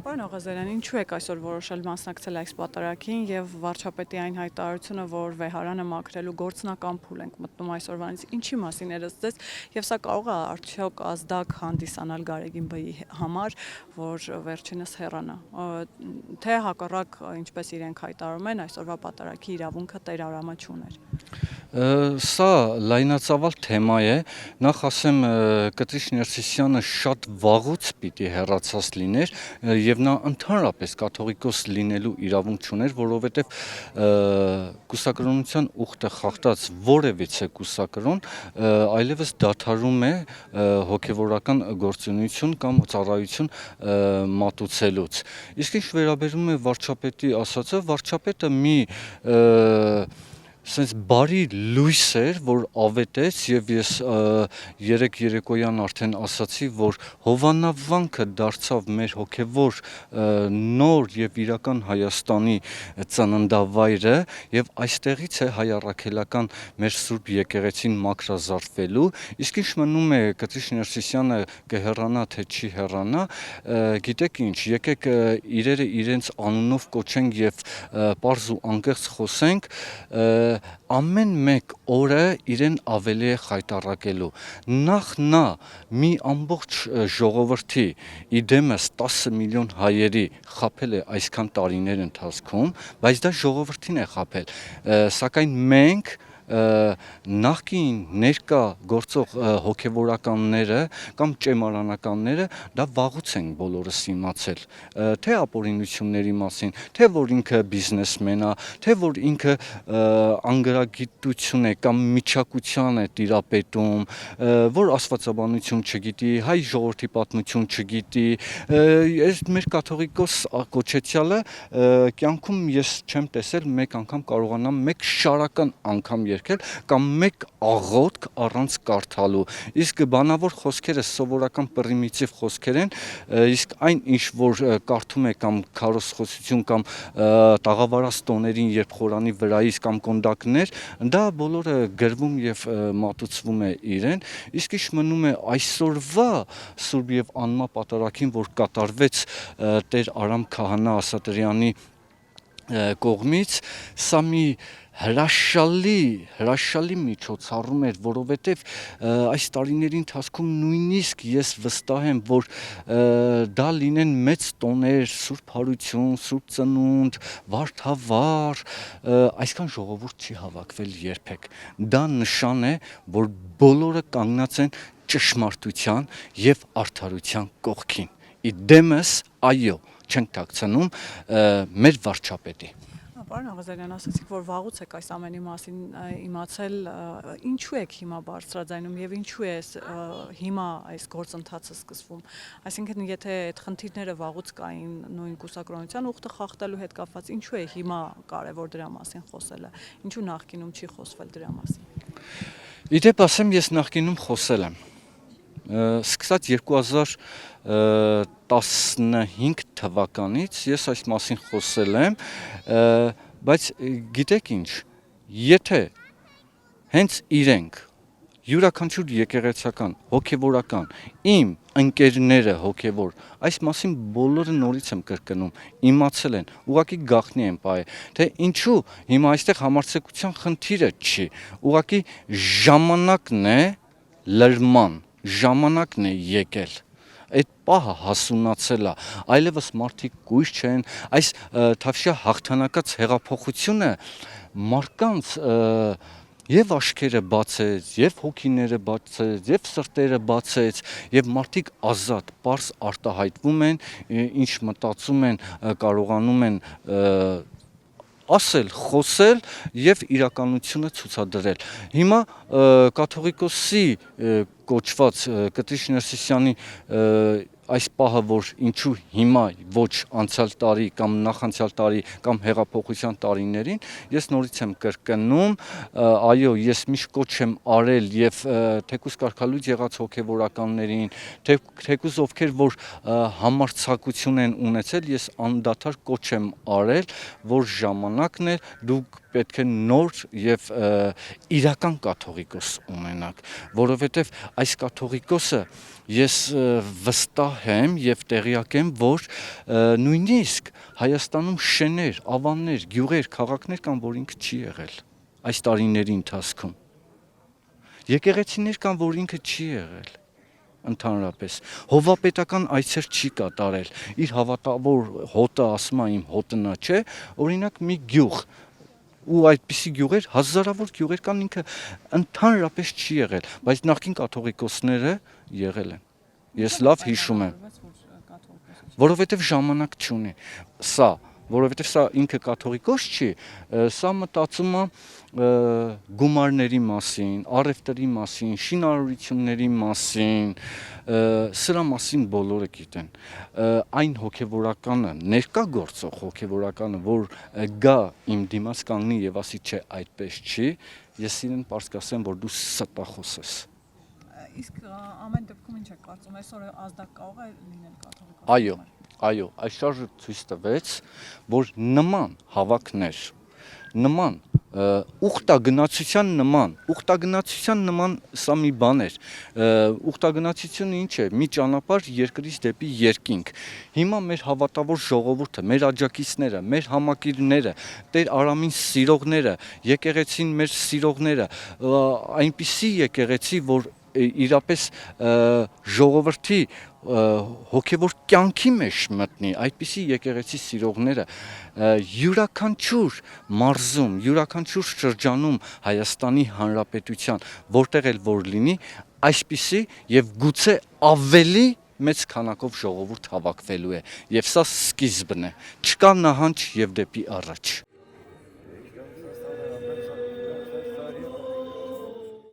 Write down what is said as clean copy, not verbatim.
Պարոն Աղազարյան, ինչու եք այսօր որոշել մասնակցել այս պատարագին եւ վարչապետի այն հայտարարությունը, որ վեհարանը մաքրելու գործնական փուլ ենք մտնում այսօրվանից, ինչի մասին երազեց եւ սա կարող է արդյոք ազդակ հանդիսանալ Գարեգին Բ-ի համար, որ վերջինս հեռանա, թե հակառակ, ինչպես իրենք հայտարարում են, այսօրվա պատարագի իրավունքը տերարամը չուներ։ Սա լայնածավալ թեմա է, նախ ասեմ Կտրիշ Ներսիսյանը շատ վաղուց պիտի հեռացած լիներ եւ նա ընդհանրապես կաթողիկոս լինելու իրավունք չուներ, որովհետեւ կուսակրոնության ուխտը խախտած որևիցե կուսակրոն այլևս դադարում է հոգեվորական գործունեություն կամ ծառայություն մատուցելուց։ Իսկ ինչ վերաբերում է վարչապետի ասածը, վարչապետը մի սենց բարի լույս էր, որ ավետեց եւ ես երեք երեկոյան արդեն ասացի, որ հովանավանքը դարձավ մեր հոգեվոր նոր եւ իրական Հայաստանի ծննդավայրը եւ այստեղից է հայ առաքելական մեր Սուրբ եկեղեցին մաքրազարդվելու, իսկ ինչ մնում է Կտրիշ Ներսիսյանը կհեռանա թե չի հեռանա, գիտեք ինչ, եկեք իրերը իրենց անունով կոչենք եւ պարզ ու անկեղծ խոսենք, ամեն մեկ օրը իրեն ավելի է խայտառակելու, նախ նա մի ամբողջ ժողովրդի իդեմս 10 միլիոն հայերի խաբել է այսքան տարիներ ընթացքում, բայց դա ժողովրդին է խաբել, սակայն մենք նախկին ներկա գործող հոգևորականները կամ ճեմարանականները դա վաղուց են բոլորս իմացել, թե ապօրինությունների մասին, թե որ ինքը բիզնեսմեն է, թե որ ինքը անգրագիտություն է կամ միջակության է տիրապետում, որ աստվածաբանություն չգիտի, հայ ժողովրդի պատմություն չգիտի, այս մեր կաթողիկոս կոչեցյալը կյանքում ես չեմ տեսել մեկ անգամ կարողանամ մեկ շարական անգամ երգել կամ մեկ աղոթք առանց կարդալու, իսկ բանավոր խոսքերը սովորական պրիմիտիվ խոսքեր են, իսկ այն ինչ որ կարդում է կամ քարոզխոսություն կամ տաղավարած տոներին երբ խորանի վրայից կամ կոնդակներ, դա բոլորը գրվում եւ մատուցվում է իրեն, իսկ ինչ մնում է այսօրվա Սուրբ եւ անմա պատարագին, որ կատարվեց Տեր Արամ Քահանա Ասատրյանի կողմից, սա մի հրաշալի միջոցառում էր, որովհետև այս տարիների ընթացքում նույնիսկ ես վստահ եմ, որ դա լինեն մեծ տոներ, Սուրբ Հարություն, Սուրբ Ծնունդ, Վարդավառ, այսքան ժողովուրդ չի հավաքվել երբեք, դա նշան է, որ բոլորը կանգնած են ճշմարտության եւ արդարության կողքին, իդեմս այո, չենք թաքցնում մեր վարչապետի։ Պարոն Աղազարյան, ասացիք, որ վաղուց եք այս ամենի մասին իմացել, ինչու եք հիմա բարձրաձայնում եւ ինչու է հիմա այս գործընթացը սկսվում, այսինքն եթե այդ խնդիրները վաղուց կային նույն կուսակրոնության ուխտը խախտելու հետ կապված, ինչու է հիմա կարևոր դրա մասին խոսելը, ինչու նախկինում չի խոսվել դրա մասին։ Իդեպ ասեմ, ես նախկինում խոսել եմ, սկսած 2015 թվականից ես այս մասին խոսել եմ, բայց գիտեք ինչ, եթե հենց իրենք յուրաքանչյուր եկեղեցական, հոգևորական, իմ ընկերները հոգևոր, այս մասին բոլորը նորից եմ կրկնում, իմացել են, ուղղակի գաղտնի են պահել, թե ինչու հիմա այստեղ համարձակության խնդիրը չի, ուղղակի ժամանակն է լրման, ժամանակն է եկել, այդ պահը հասունացել է, այլևս մարդիկ կույր չեն, այս թավշյա հաղթանակած հեղափոխությունը մարդկանց եւ աչքերը բացեց, եւ հոգիները բացեց, եւ սրտերը բացեց, եւ մարդիկ ազատ, պարզ արտահայտվում են, ինչ մտածում են, կարողանում են ասել, խոսել եւ իրականությունը ցուցադրել։ Հիմա կաթողիկոսի կոչված Կտրիշ Ներսիսյանի այս պահը, որ ինչու հիմա ոչ անցյալ տարի կամ նախանցյալ տարի կամ հեղափոխության տարիներին, ես նորից եմ կրկնում, այո, ես միշտ կոչ եմ արել եւ թեկուզ կարգալույց եղած հոգեվորականներին, թեկուզ ովքեր որ համարձակություն են ունեցել, ես անդադար կոչ եմ արել, որ ժամանակն է, դուք պետք է նոր եւ իրական կաթողիկոս ունենանք, որովհետեւ այս կաթողիկոսը ես վստահ եմ եւ տեղյակ եմ, որ նույնիսկ Հայաստանում շեներ, ավաններ, գյուղեր, քաղաքներ կան, որ ինքը չի եղել այս տարիների ընթացքում։ Եկեղեցիներ կան, որ ինքը չի եղել ընդհանրապես հովապետական այցեր չի կատարել իր հավատավոր հոտը ասում է իմ հոտնա չէ օրինակ մի գյուղ ու այդպիսի գյուղեր հազարավոր գյուղեր կան ինքը ընդհանրապես չի եղել բայց նախկին կաթողիկոսները եղել են ես լավ հիշում եմ որովհետև ժամանակ չունի սա որովհետև սա ինքը կաթողիկոս չի սա մտածում է գումարների մասին, առևտրի մասին, շինարարությունների մասին, սրա մասին բոլորը գիտեն։ Այն հոգևորականը, ներկա գործող հոգևորականը, որ գա իմ դիմաց կանգնի եւ ասի չէ, այդպես չի, ես իրեն պարզ կասեմ, որ դու ստախոս ես։ Իսկ ամեն դեպքում ինչ եք կարծում, այսօր ազդակ կարող է լինել կաթողիկոս։ Այո, այս շարժը ցույց տվեց, որ նման հավաքներ, նման ուխտագնացության նման սա մի բան էր ուխտագնացությունը ինչ է մի ճանապարհ երկրից դեպի երկինք հիմա մեր հավատավոր ժողովուրդը մեր աջակիցները մեր համակիրները Տեր Արամին սիրողները եկեղեցին մեր սիրողները այնպիսի եկեղեցի որ իրապես ժողովրդի հոգևոր կյանքի մեջ մտնի այդպիսի եկեղեցի սիրողները յուրաքանչյուր մարզում յուրաքանչյուր շրջանում Հայաստանի Հանրապետության որտեղ էլ որ լինի այսպիսի եւ գուցե ավելի մեծ քանակով ժողովուրդ հավաքվելու է եւ սա սկիզբն է չկա նահանջ եւ դեպի առաջ